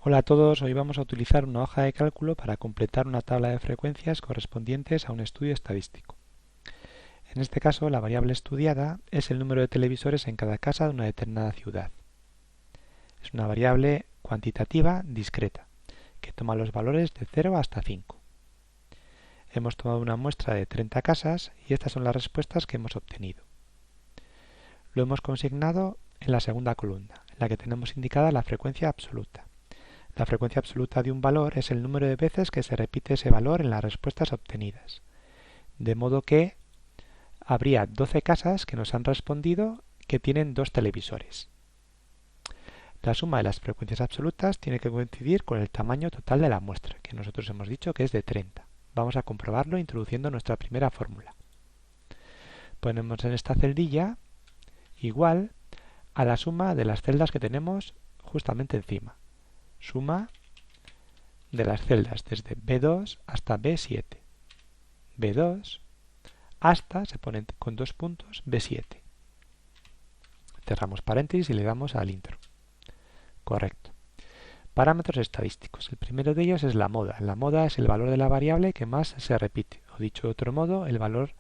Hola a todos, hoy vamos a utilizar una hoja de cálculo para completar una tabla de frecuencias correspondientes a un estudio estadístico. En este caso, la variable estudiada es el número de televisores en cada casa de una determinada ciudad. Es una variable cuantitativa discreta, que toma los valores de 0 hasta 5. Hemos tomado una muestra de 30 casas y estas son las respuestas que hemos obtenido. Lo hemos consignado en la segunda columna, en la que tenemos indicada la frecuencia absoluta. La frecuencia absoluta de un valor es el número de veces que se repite ese valor en las respuestas obtenidas. De modo que habría 12 casas que nos han respondido que tienen 2 televisores. La suma de las frecuencias absolutas tiene que coincidir con el tamaño total de la muestra, que nosotros hemos dicho que es de 30. Vamos a comprobarlo introduciendo nuestra primera fórmula. Ponemos en esta celdilla igual a la suma de las celdas que tenemos justamente encima. Suma de las celdas desde B2 hasta B7. B2 hasta, se pone con 2 puntos, B7. Cerramos paréntesis y le damos al intro. Correcto. Parámetros estadísticos. El primero de ellos es la moda. La moda es el valor de la variable que más se repite, o dicho de otro modo, el valor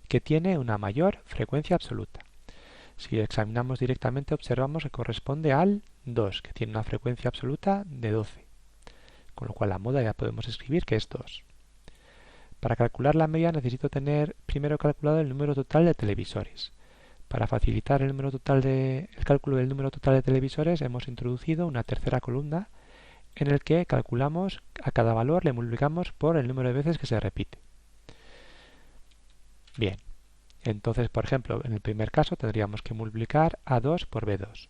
que tiene una mayor frecuencia absoluta. Si examinamos directamente observamos que corresponde al 2, que tiene una frecuencia absoluta de 12. Con lo cual la moda ya podemos escribir que es 2. Para calcular la media necesito tener primero calculado el número total de televisores. Para facilitar el cálculo del número total de televisores hemos introducido una tercera columna en el que calculamos a cada valor le multiplicamos por el número de veces que se repite. Bien, entonces por ejemplo en el primer caso tendríamos que multiplicar A2 por B2.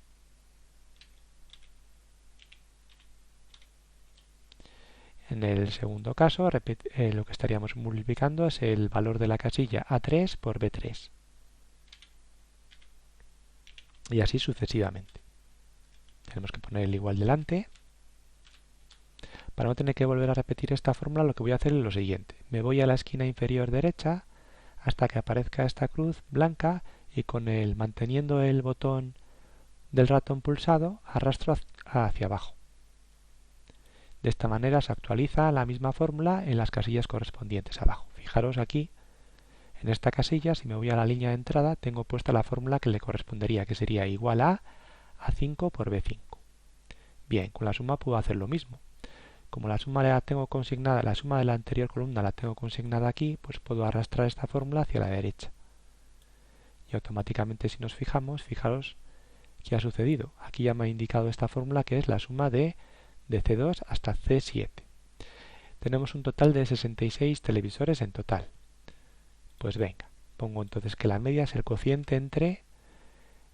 En el segundo caso, lo que estaríamos multiplicando es el valor de la casilla A3 por B3. Y así sucesivamente. Tenemos que poner el igual delante. Para no tener que volver a repetir esta fórmula, lo que voy a hacer es lo siguiente. Me voy a la esquina inferior derecha hasta que aparezca esta cruz blanca y manteniendo el botón del ratón pulsado, arrastro hacia abajo. De esta manera se actualiza la misma fórmula en las casillas correspondientes abajo. Fijaros aquí, en esta casilla, si me voy a la línea de entrada, tengo puesta la fórmula que le correspondería, que sería igual a A5 por B5. Bien, con la suma puedo hacer lo mismo. Como la suma la tengo consignada, la suma de la anterior columna la tengo consignada aquí, pues puedo arrastrar esta fórmula hacia la derecha. Y automáticamente si nos fijamos, fijaros qué ha sucedido. Aquí ya me ha indicado esta fórmula que es la suma de C2 hasta C7. Tenemos un total de 66 televisores en total. Pues venga, pongo entonces que la media es el cociente entre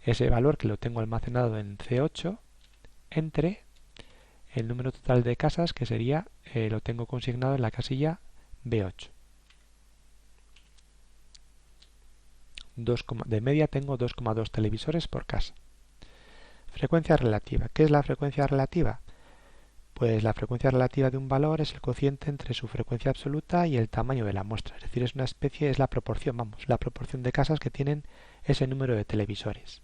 ese valor que lo tengo almacenado en C8 entre el número total de casas que sería, lo tengo consignado en la casilla B8. De media tengo 2,2 televisores por casa. Frecuencia relativa. ¿Qué es la frecuencia relativa? Pues la frecuencia relativa de un valor es el cociente entre su frecuencia absoluta y el tamaño de la muestra. Es decir, es la proporción, la proporción de casas que tienen ese número de televisores.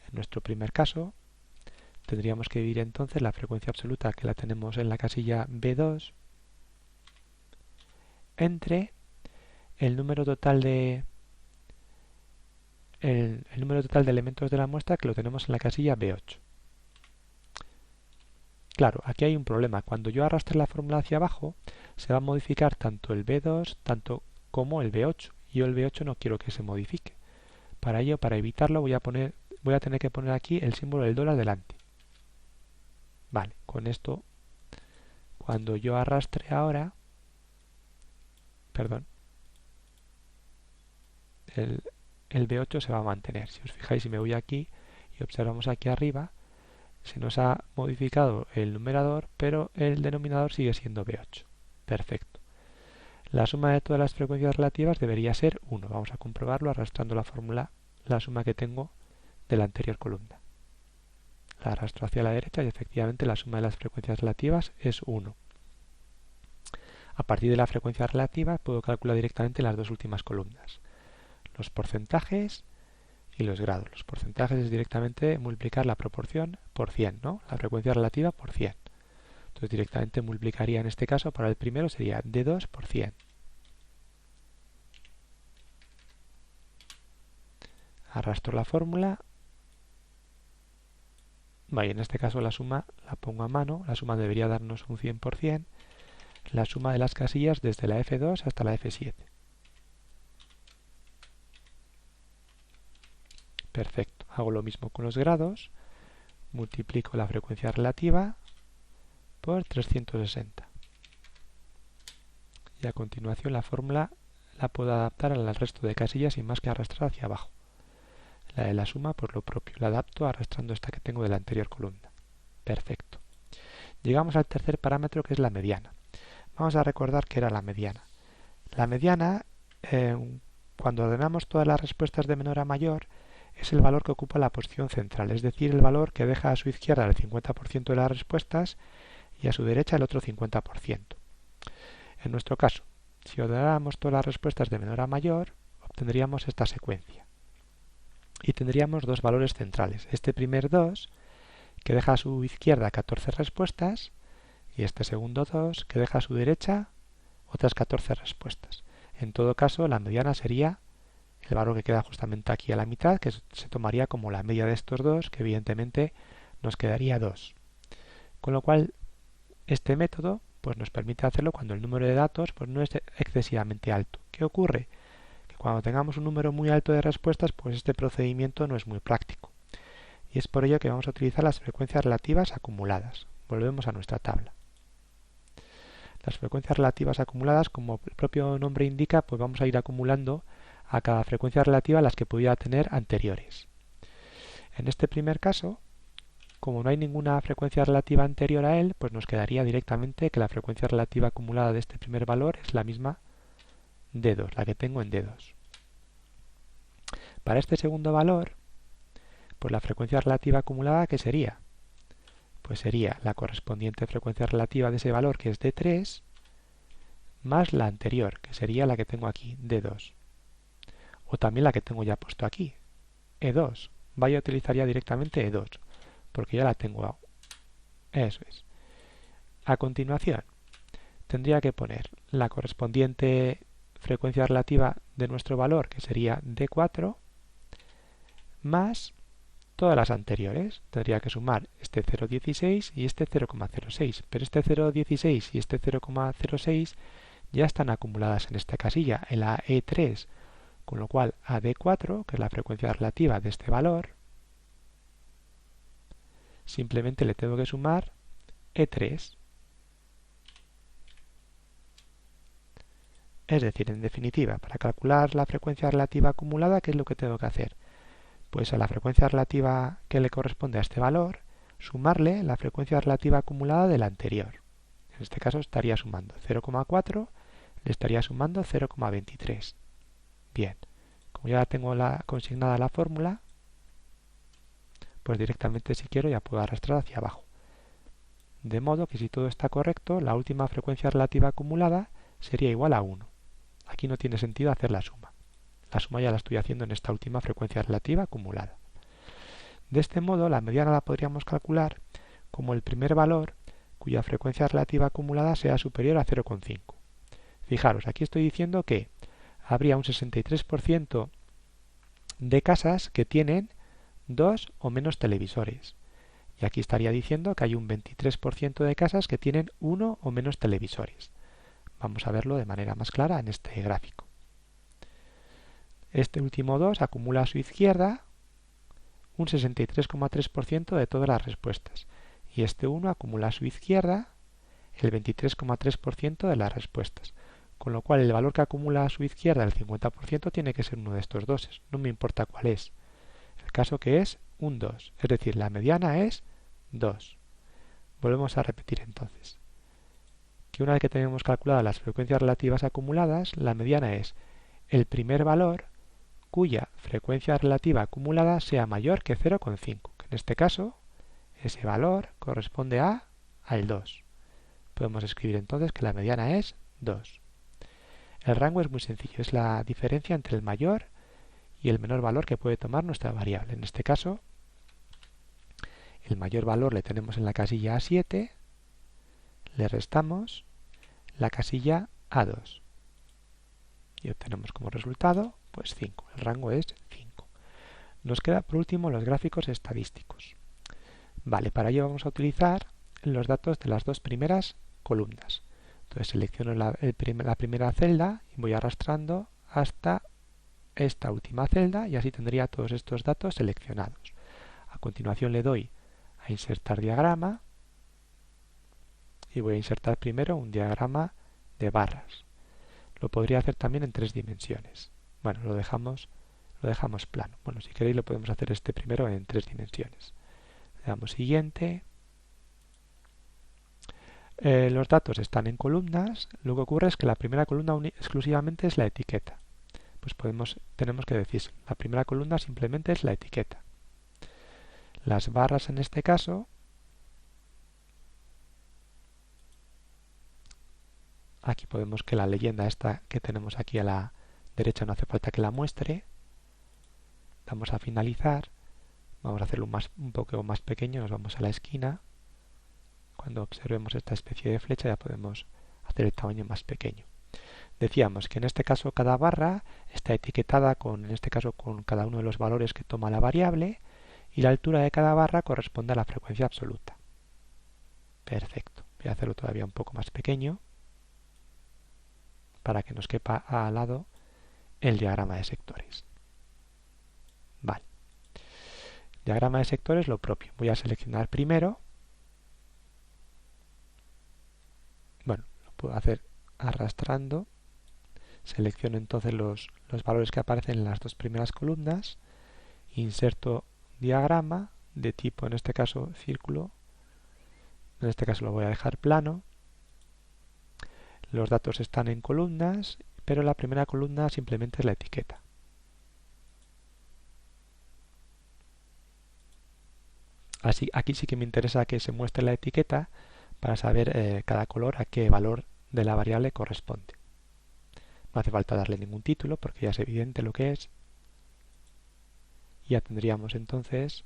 En nuestro primer caso, tendríamos que dividir entonces la frecuencia absoluta que la tenemos en la casilla B2 entre el número total de elementos de la muestra que lo tenemos en la casilla B8. Claro, aquí hay un problema. Cuando yo arrastre la fórmula hacia abajo, se va a modificar tanto el B2 como el B8. Y yo el B8 no quiero que se modifique. Para ello, para evitarlo, voy a tener que poner aquí el símbolo del dólar delante. Vale, con esto, cuando yo arrastre ahora, perdón, el B8 se va a mantener. Si os fijáis, si me voy aquí y observamos aquí arriba, se nos ha modificado el numerador, pero el denominador sigue siendo B8. Perfecto. La suma de todas las frecuencias relativas debería ser 1. Vamos a comprobarlo arrastrando la fórmula, la suma que tengo de la anterior columna. La arrastro hacia la derecha y efectivamente la suma de las frecuencias relativas es 1. A partir de la frecuencia relativa puedo calcular directamente las dos últimas columnas. Los porcentajes y los grados. Los porcentajes es directamente multiplicar la proporción por 100, ¿no? La frecuencia relativa por 100. Entonces directamente multiplicaría en este caso, para el primero sería D2 por 100. Arrastro la fórmula. Vale, en este caso la suma la pongo a mano. La suma debería darnos un 100%. La suma de las casillas desde la F2 hasta la F7. Perfecto. Hago lo mismo con los grados. Multiplico la frecuencia relativa por 360. Y a continuación la fórmula la puedo adaptar al resto de casillas sin más que arrastrar hacia abajo. La de la suma, por lo propio, la adapto arrastrando esta que tengo de la anterior columna. Perfecto. Llegamos al tercer parámetro, que es la mediana. Vamos a recordar que era la mediana. La mediana, cuando ordenamos todas las respuestas de menor a mayor, es el valor que ocupa la posición central, es decir, el valor que deja a su izquierda el 50% de las respuestas y a su derecha el otro 50%. En nuestro caso, si ordenáramos todas las respuestas de menor a mayor, obtendríamos esta secuencia. Y tendríamos dos valores centrales. Este primer 2, que deja a su izquierda 14 respuestas, y este segundo 2, que deja a su derecha otras 14 respuestas. En todo caso, la mediana sería el valor que queda justamente aquí a la mitad, que se tomaría como la media de estos dos, que evidentemente nos quedaría 2. Con lo cual, este método pues nos permite hacerlo cuando el número de datos pues no es excesivamente alto. ¿Qué ocurre? Cuando tengamos un número muy alto de respuestas, pues este procedimiento no es muy práctico. Y es por ello que vamos a utilizar las frecuencias relativas acumuladas. Volvemos a nuestra tabla. Las frecuencias relativas acumuladas, como el propio nombre indica, pues vamos a ir acumulando a cada frecuencia relativa las que pudiera tener anteriores. En este primer caso, como no hay ninguna frecuencia relativa anterior a él, pues nos quedaría directamente que la frecuencia relativa acumulada de este primer valor es la misma D2, la que tengo en D2. Para este segundo valor, pues la frecuencia relativa acumulada, ¿qué sería? Pues sería la correspondiente frecuencia relativa de ese valor, que es D3, más la anterior, que sería la que tengo aquí, D2. O también la que tengo ya puesto aquí, E2. Vaya, utilizaría directamente E2, porque ya la tengo. Eso es. A continuación, tendría que poner la correspondiente frecuencia relativa de nuestro valor, que sería D4, más todas las anteriores. Tendría que sumar este 0,16 y este 0,06, pero este 0,16 y este 0,06 ya están acumuladas en esta casilla, en la E3, con lo cual a D4, que es la frecuencia relativa de este valor, simplemente le tengo que sumar E3. Es decir, en definitiva, para calcular la frecuencia relativa acumulada, ¿qué es lo que tengo que hacer? Pues a la frecuencia relativa que le corresponde a este valor, sumarle la frecuencia relativa acumulada de la anterior. En este caso estaría sumando 0,4, le estaría sumando 0,23. Bien, como ya tengo consignada la fórmula, pues directamente si quiero ya puedo arrastrar hacia abajo. De modo que si todo está correcto, la última frecuencia relativa acumulada sería igual a 1. Aquí no tiene sentido hacer la suma. La suma ya la estoy haciendo en esta última frecuencia relativa acumulada. De este modo, la mediana la podríamos calcular como el primer valor cuya frecuencia relativa acumulada sea superior a 0,5. Fijaros, aquí estoy diciendo que habría un 63% de casas que tienen 2 o menos televisores. Y aquí estaría diciendo que hay un 23% de casas que tienen 1 o menos televisores. Vamos a verlo de manera más clara en este gráfico. Este último 2 acumula a su izquierda un 63,3% de todas las respuestas. Y este 1 acumula a su izquierda el 23,3% de las respuestas. Con lo cual el valor que acumula a su izquierda, el 50%, tiene que ser uno de estos doses. No me importa cuál es. El caso que es un 2. Es decir, la mediana es 2. Volvemos a repetir entonces. Que una vez que tenemos calculadas las frecuencias relativas acumuladas, la mediana es el primer valor cuya frecuencia relativa acumulada sea mayor que 0,5, que en este caso ese valor corresponde al 2. Podemos escribir entonces que la mediana es 2. El rango es muy sencillo, es la diferencia entre el mayor y el menor valor que puede tomar nuestra variable. En este caso, el mayor valor le tenemos en la casilla A7 le restamos la casilla A2 y obtenemos como resultado pues 5. El rango es 5. Nos queda por último los gráficos estadísticos. Vale, para ello vamos a utilizar los datos de las dos primeras columnas. Entonces selecciono la primera celda y voy arrastrando hasta esta última celda y así tendría todos estos datos seleccionados. A continuación le doy a insertar diagrama y voy a insertar primero un diagrama de barras. Lo podría hacer también en 3 dimensiones. Bueno, lo dejamos plano. Bueno, si queréis lo podemos hacer este primero en 3 dimensiones. Le damos siguiente. Los datos están en columnas. Lo que ocurre es que la primera columna exclusivamente es la etiqueta. Pues tenemos que decir, la primera columna simplemente es la etiqueta. Las barras en este caso, aquí podemos que la leyenda esta que tenemos aquí a la derecha no hace falta que la muestre. Damos a finalizar. Vamos a hacerlo un poco más pequeño, nos vamos a la esquina. Cuando observemos esta especie de flecha ya podemos hacer el tamaño más pequeño. Decíamos que en este caso cada barra está etiquetada en este caso con cada uno de los valores que toma la variable y la altura de cada barra corresponde a la frecuencia absoluta. Perfecto. Voy a hacerlo todavía un poco más pequeño para que nos quepa al lado el diagrama de sectores. Vale. Diagrama de sectores lo propio. Voy a seleccionar primero. Bueno, lo puedo hacer arrastrando. Selecciono entonces los valores que aparecen en las dos primeras columnas. Inserto diagrama de tipo, en este caso, círculo. En este caso lo voy a dejar plano. Los datos están en columnas, pero la primera columna simplemente es la etiqueta. Así, aquí sí que me interesa que se muestre la etiqueta para saber cada color a qué valor de la variable corresponde. No hace falta darle ningún título porque ya es evidente lo que es. Y ya tendríamos entonces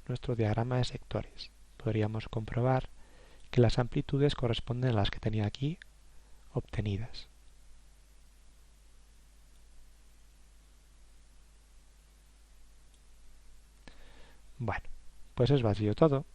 nuestro diagrama de sectores. Podríamos comprobar que las amplitudes corresponden a las que tenía aquí obtenidas. Bueno, pues eso ha sido todo.